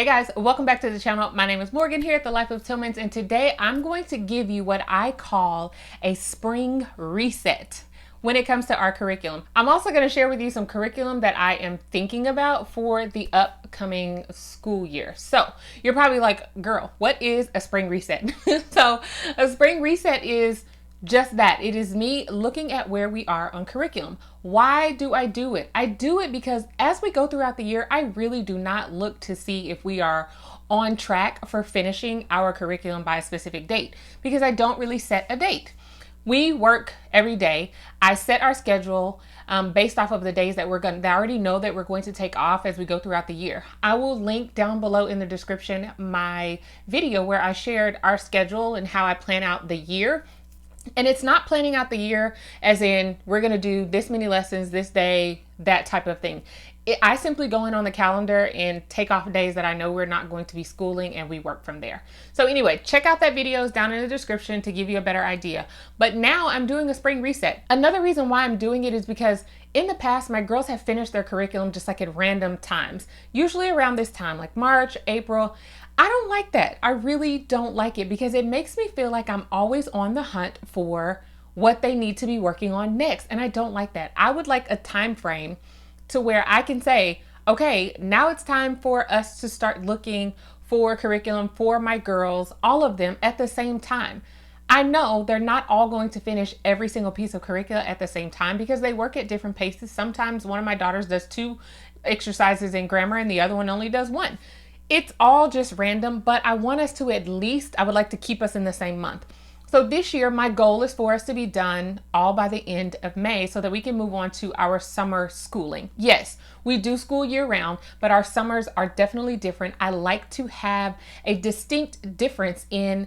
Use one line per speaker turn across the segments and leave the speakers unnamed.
Hey guys, welcome back to the channel. My name is Morgan here at The Life of Tillmans, and today I'm going to give you what I call a spring reset when it comes to our curriculum. I'm also going to share with you some curriculum that I am thinking about for the upcoming school year. So you're probably like, girl, what is a spring reset? So a spring reset is just that. It is me looking at where we are on curriculum. Why do I do it? I do it because as we go throughout the year, I really do not look to see if we are on track for finishing our curriculum by a specific date, because I don't really set a date. We work every day. I set our schedule based off of the days that I already know that we're going to take off as we go throughout the year. I will link down below in the description my video where I shared our schedule and how I plan out the year. And it's not planning out the year as in we're going to do this many lessons this day, that type of thing. I simply go in on the calendar and take off days that I know we're not going to be schooling, and we work from there. So anyway, check out that video down in the description to give you a better idea. But now I'm doing a spring reset. Another reason why I'm doing it is because in the past, my girls have finished their curriculum just like at random times, usually around this time, like March, April. I don't like that. I really don't like it because it makes me feel like I'm always on the hunt for what they need to be working on next. And I don't like that. I would like a time frame to where I can say, okay, now it's time for us to start looking for curriculum for my girls, all of them at the same time. I know they're not all going to finish every single piece of curricula at the same time because they work at different paces. Sometimes one of my daughters does 2 exercises in grammar and the other one only does 1. It's all just random, but I want us to I would like to keep us in the same month. So this year, my goal is for us to be done all by the end of May so that we can move on to our summer schooling. Yes, we do school year round, but our summers are definitely different. I like to have a distinct difference in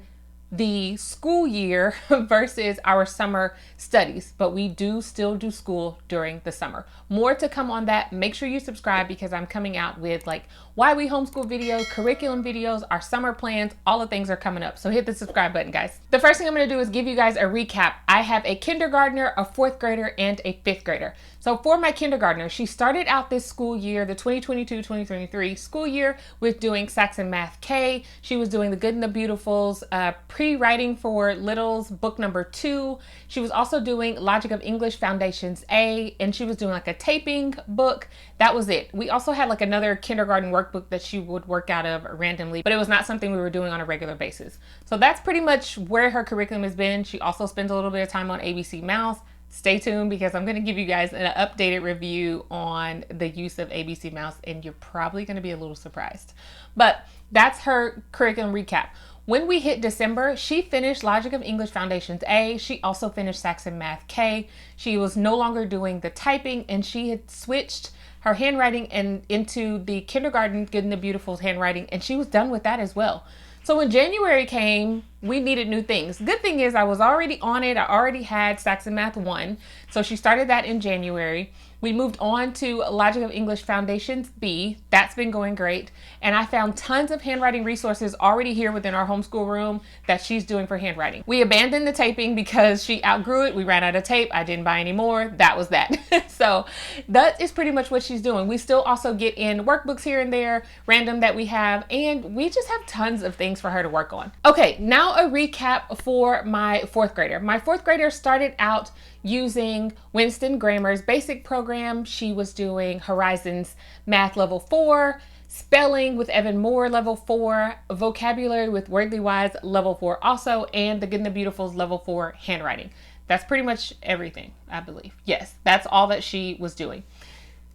the school year versus our summer studies, but we do still do school during the summer. More to come on that. Make sure you subscribe because I'm coming out with like why we homeschool videos, curriculum videos, our summer plans, all the things are coming up. So hit the subscribe button, guys. The first thing I'm going to do is give you guys a recap. I have a kindergartner, a 4th grader, and a 5th grader. So for my kindergartner, she started out this school year, the 2022-2023 school year, with doing Saxon Math K. She was doing the Good and the Beautifuls, pre-writing for Littles, book number 2. She was also doing Logic of English Foundations A, and she was doing like a taping book. That was it. We also had like another kindergarten workbook that she would work out of randomly, but it was not something we were doing on a regular basis. So that's pretty much where her curriculum has been. She also spends a little bit of time on ABC Mouse. Stay tuned because I'm going to give you guys an updated review on the use of ABC Mouse, and you're probably going to be a little surprised. But that's her curriculum recap. When we hit December, she finished Logic of English Foundations A. She also finished Saxon Math K. She was no longer doing the typing, and she had switched her handwriting into the kindergarten Good and the Beautiful handwriting, and she was done with that as well. So when January came, we needed new things. Good thing is I was already on it. I already had Saxon Math 1. So she started that in January. We moved on to Logic of English Foundations B. That's been going great. And I found tons of handwriting resources already here within our homeschool room that she's doing for handwriting. We abandoned the taping because she outgrew it. We ran out of tape. I didn't buy any more. That was that. So that is pretty much what she's doing. We still also get in workbooks here and there, random that we have, and we just have tons of things for her to work on. Okay, now a recap for my 4th grader. My 4th grader started out using Winston Grammar's basic program. She was doing Horizons Math Level 4, Spelling with Evan Moore Level 4, Vocabulary with Wordly Wise Level 4 also, and the Good and the Beautiful's Level 4 handwriting. That's pretty much everything, I believe. Yes, that's all that she was doing.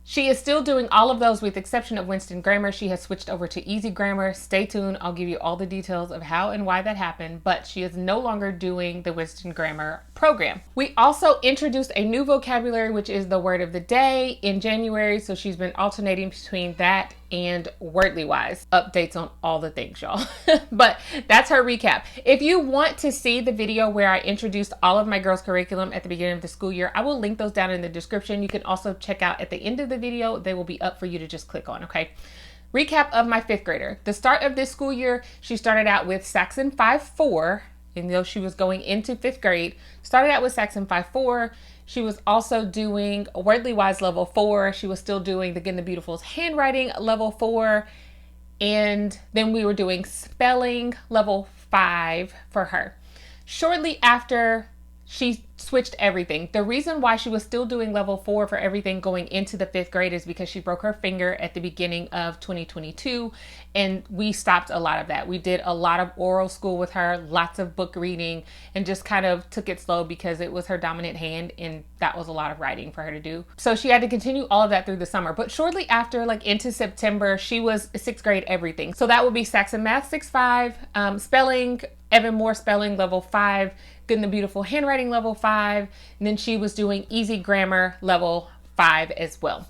She is still doing all of those with the exception of Winston Grammar. She has switched over to Easy Grammar. Stay tuned. I'll give you all the details of how and why that happened, but she is no longer doing the Winston Grammar program. We also introduced a new vocabulary, which is the word of the day in January. So she's been alternating between that and Wordly Wise. Updates on all the things, y'all. But that's her recap. If you want to see the video where I introduced all of my girls' curriculum at the beginning of the school year, I will link those down in the description. You can also check out at the end of the video. They will be up for you to just click on, okay? Recap of my 5th grader. The start of this school year, she started out with Saxon 5-4. Even though she was going into 5th grade, started out with Saxon 5-4. She was also doing Wordly Wise Level 4. She was still doing the Good and the Beautiful's handwriting Level 4. And then we were doing spelling level 5 for her. Shortly after, she switched everything. The reason why she was still doing level 4 for everything going into the 5th grade is because she broke her finger at the beginning of 2022, and we stopped a lot of that. We did a lot of oral school with her, lots of book reading, and just kind of took it slow because it was her dominant hand, and that was a lot of writing for her to do. So she had to continue all of that through the summer. But shortly after, like into September, she was 6th grade everything. So that would be Saxon Math 6-5, spelling, Evan Moore spelling level 5, Good and the Beautiful handwriting level 5, and then she was doing easy grammar level 5 as well.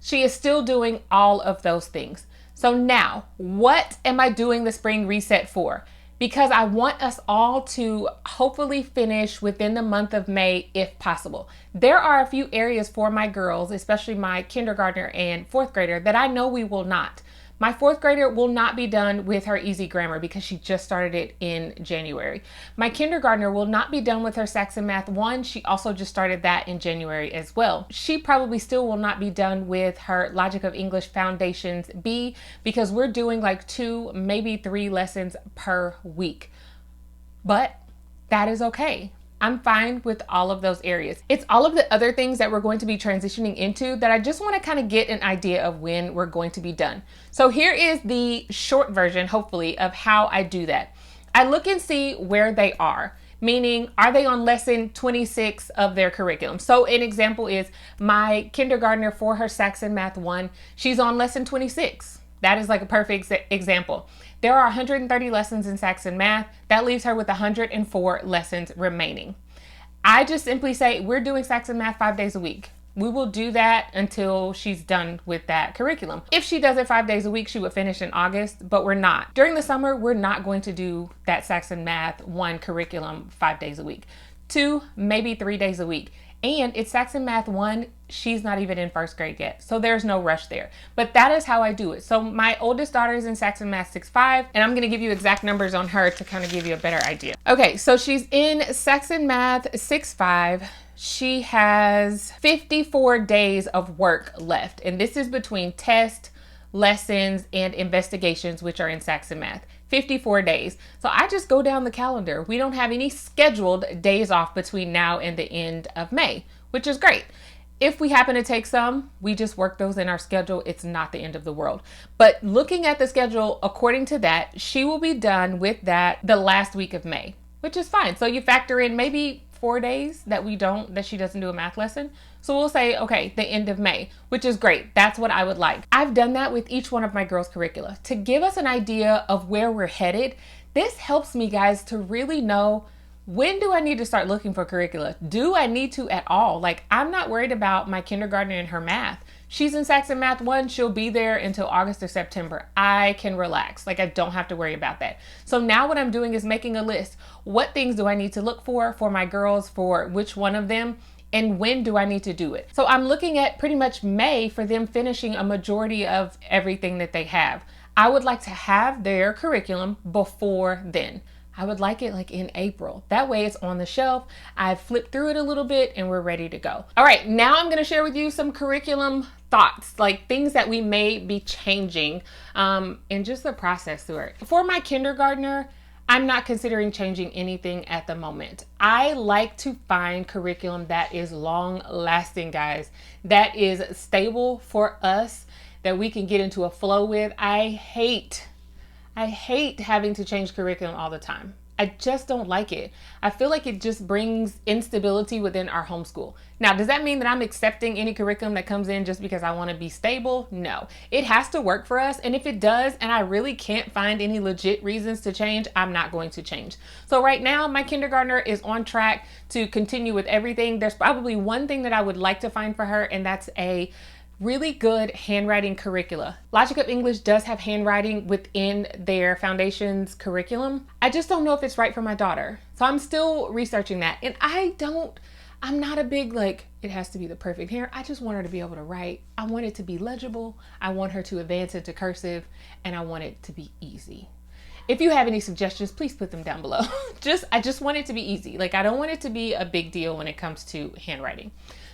She is still doing all of those things. So now, what am I doing the spring reset for? Because I want us all to hopefully finish within the month of May if possible. There are a few areas for my girls, especially my kindergartner and 4th grader, that I know we will not. My 4th grader will not be done with her easy grammar because she just started it in January. My kindergartner will not be done with her Saxon Math 1. She also just started that in January as well. She probably still will not be done with her Logic of English Foundations B because we're doing like 2, maybe 3 lessons per week. But that is okay. I'm fine with all of those areas. It's all of the other things that we're going to be transitioning into that I just want to kind of get an idea of when we're going to be done. So here is the short version, hopefully, of how I do that. I look and see where they are, meaning are they on lesson 26 of their curriculum? So an example is my kindergartner for her Saxon Math 1, she's on lesson 26. That is like a perfect example. There are 130 lessons in Saxon Math. That leaves her with 104 lessons remaining. I just simply say we're doing Saxon Math 5 days a week. We will do that until she's done with that curriculum. If she does it 5 days a week, she would finish in August, but we're not. During the summer, we're not going to do that Saxon Math 1 curriculum 5 days a week. 2, maybe 3 days a week. And it's Saxon Math 1, she's not even in 1st grade yet. So there's no rush there. But that is how I do it. So my oldest daughter is in Saxon Math 6-5, and I'm gonna give you exact numbers on her to kind of give you a better idea. Okay, so she's in Saxon Math 6-5. She has 54 days of work left. And this is between tests, lessons, and investigations, which are in Saxon Math. 54 days. So I just go down the calendar. We don't have any scheduled days off between now and the end of May, which is great. If we happen to take some, we just work those in our schedule. It's not the end of the world. But looking at the schedule, according to that, she will be done with that the last week of May, which is fine. So you factor in maybe 4 days that she doesn't do a math lesson. So we'll say, okay, the end of May, which is great. That's what I would like. I've done that with each one of my girls' curricula to give us an idea of where we're headed. This helps me, guys, to really know, when do I need to start looking for curricula? Do I need to at all? Like, I'm not worried about my kindergartner and her math. She's in Saxon Math 1. She'll be there until August or September. I can relax. Like, I don't have to worry about that. So now what I'm doing is making a list. What things do I need to look for my girls, for which one of them? And when do I need to do it? So I'm looking at pretty much May for them finishing a majority of everything that they have. I would like to have their curriculum before then. I would like it like in April. That way it's on the shelf. I've flipped through it a little bit and we're ready to go. All right, now I'm gonna share with you some curriculum thoughts, like things that we may be changing and just the process through it. For my kindergartner, I'm not considering changing anything at the moment. I like to find curriculum that is long lasting, guys, that is stable for us, that we can get into a flow with. I hate having to change curriculum all the time. I just don't like it. I feel like it just brings instability within our homeschool. Now, does that mean that I'm accepting any curriculum that comes in just because I want to be stable? No, it has to work for us. And if it does, and I really can't find any legit reasons to change, I'm not going to change. So right now, my kindergartner is on track to continue with everything. There's probably one thing that I would like to find for her, and that's a really good handwriting curricula. Logic of English does have handwriting within their foundations curriculum. I just don't know if it's right for my daughter. So I'm still researching that. And I'm not a big, like, it has to be the perfect hand. I just want her to be able to write. I want it to be legible. I want her to advance into cursive, and I want it to be easy. If you have any suggestions, please put them down below. I just want it to be easy. Like, I don't want it to be a big deal when it comes to handwriting.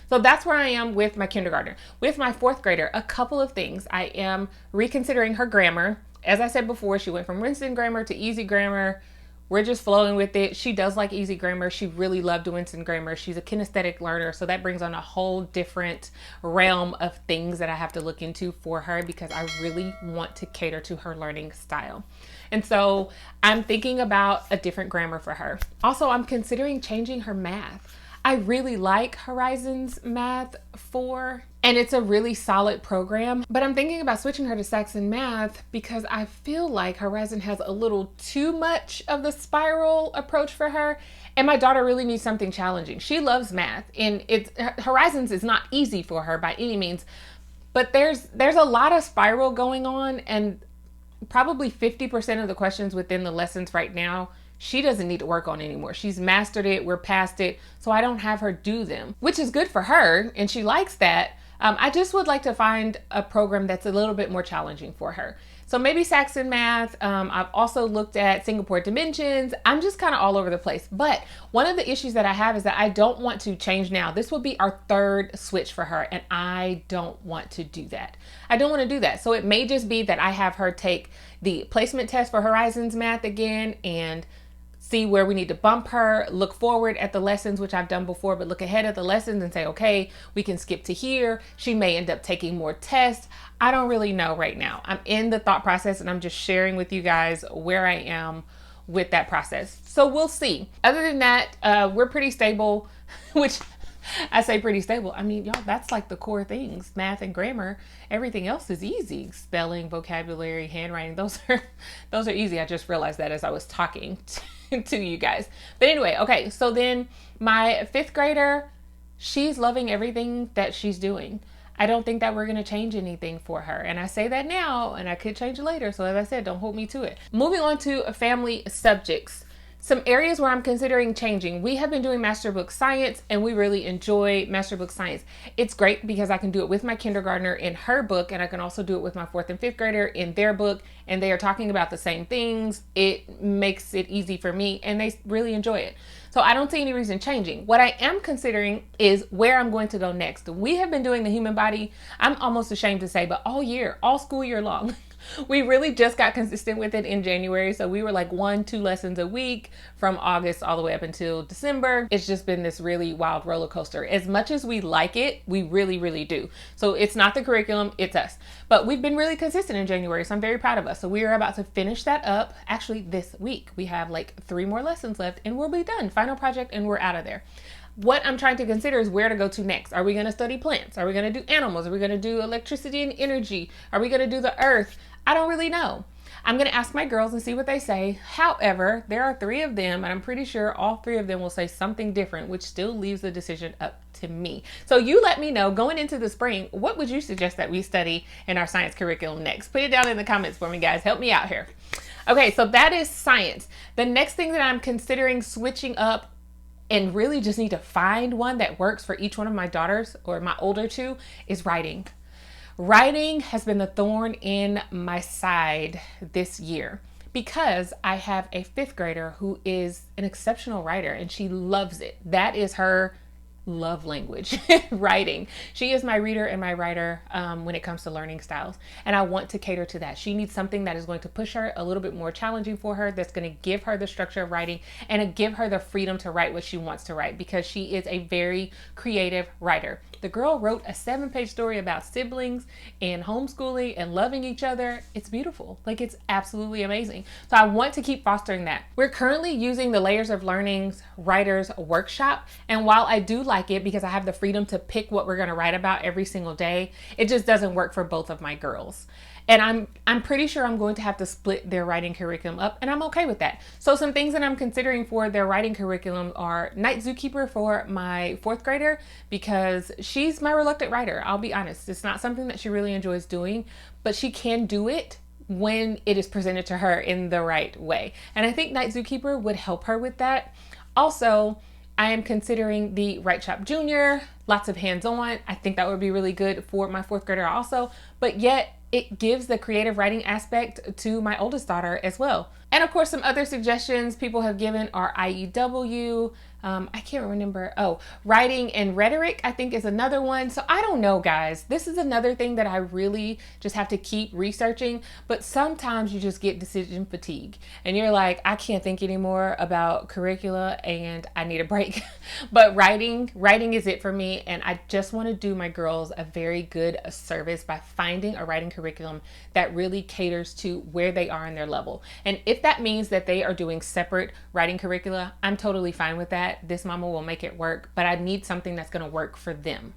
So that's where I am with my kindergartner. With my 4th grader, a couple of things. I am reconsidering her grammar. as I said before, she went from Winston grammar to easy grammar. We're just flowing with it. She does like easy grammar. She really loved Winston grammar. She's a kinesthetic learner, so that brings on a whole different realm of things that I have to look into for her because I really want to cater to her learning style. And so I'm thinking about a different grammar for her. Also, I'm considering changing her math. I really like Horizons Math 4, and it's a really solid program, but I'm thinking about switching her to Saxon Math because I feel like Horizon has a little too much of the spiral approach for her, and my daughter really needs something challenging. She loves math, and Horizons is not easy for her by any means, but there's a lot of spiral going on, and probably 50% of the questions within the lessons right now she doesn't need to work on anymore. She's mastered it, we're past it, so I don't have her do them, which is good for her, and she likes that. I just would like to find a program that's a little bit more challenging for her. So maybe Saxon Math. I've also looked at Singapore Dimensions. I'm just kind of all over the place. But one of the issues that I have is that I don't want to change now. This will be our third switch for her, and I don't want to do that. I don't want to do that. So it may just be that I have her take the placement test for Horizons Math again and see where we need to bump her, look forward at the lessons, which I've done before, but look ahead at the lessons and say, okay, we can skip to here. She may end up taking more tests. I don't really know right now. I'm in the thought process and I'm just sharing with you guys where I am with that process. So we'll see. Other than that, we're pretty stable, which I say pretty stable. I mean, y'all, that's like the core things, math and grammar. Everything else is easy. Spelling, vocabulary, handwriting, those are easy. I just realized that as I was talking to you guys. But anyway, okay, so then my 5th grader, she's loving everything that she's doing. I don't think that we're going to change anything for her. And I say that now, and I could change it later. So as I said, don't hold me to it. Moving on to family subjects. Some areas where I'm considering changing. We have been doing Master Book Science, and we really enjoy Master Book Science. It's great because I can do it with my kindergartner in her book, and I can also do it with my 4th and 5th grader in their book, and they are talking about the same things. It makes it easy for me, and they really enjoy it. So I don't see any reason changing. What I am considering is where I'm going to go next. We have been doing the human body, I'm almost ashamed to say, but all year, all school year long. We really just got consistent with it in January. So we were like 1-2 lessons a week from August all the way up until December. It's just been this really wild roller coaster. As much as we like it, we really, really do. So it's not the curriculum, it's us. But we've been really consistent in January, so I'm very proud of us. So we are about to finish that up actually this week. We have like 3 more lessons left and we'll be done. Final project and we're out of there. What I'm trying to consider is where to go to next. Are we going to study plants? Are we going to do animals? Are we going to do electricity and energy? Are we going to do the earth? I don't really know. I'm going to ask my girls and see what they say. However, there are 3 of them, and I'm pretty sure all 3 of them will say something different, which still leaves the decision up to me. So you let me know going into the spring, what would you suggest that we study in our science curriculum next? Put it down in the comments for me, guys. Help me out here. Okay, so that is science. The next thing that I'm considering switching up and really just need to find one that works for each one of my daughters or my older 2 is writing. Writing has been the thorn in my side this year because I have a 5th grader who is an exceptional writer and she loves it. That is her love language, writing. She is my reader and my writer when it comes to learning styles. And I want to cater to that. She needs something that is going to push her a little bit more challenging for her, that's going to give her the structure of writing and to give her the freedom to write what she wants to write because she is a very creative writer. The girl wrote a 7-page story about siblings and homeschooling and loving each other. It's beautiful. Like, it's absolutely amazing. So I want to keep fostering that. We're currently using the Layers of Learning's Writers Workshop. And while I do like it because I have the freedom to pick what we're going to write about every single day, it just doesn't work for both of my girls. And I'm pretty sure I'm going to have to split their writing curriculum up, and I'm okay with that. So some things that I'm considering for their writing curriculum are Night Zookeeper for my 4th grader because she's my reluctant writer. I'll be honest. It's not something that she really enjoys doing, but she can do it when it is presented to her in the right way. And I think Night Zookeeper would help her with that. Also, I am considering the Write Shop Junior, lots of hands-on. I think that would be really good for my 4th grader also, but yet it gives the creative writing aspect to my oldest daughter as well. And of course, some other suggestions people have given are IEW. I can't remember. Oh, writing and rhetoric, I think, is another one. So I don't know, guys. This is another thing that I really just have to keep researching. But sometimes you just get decision fatigue and you're like, I can't think anymore about curricula and I need a break. But writing is it for me. And I just want to do my girls a very good service by finding a writing curriculum that really caters to where they are in their level. And if that means that they are doing separate writing curricula, I'm totally fine with that. This mama will make it work, but I need something that's going to work for them.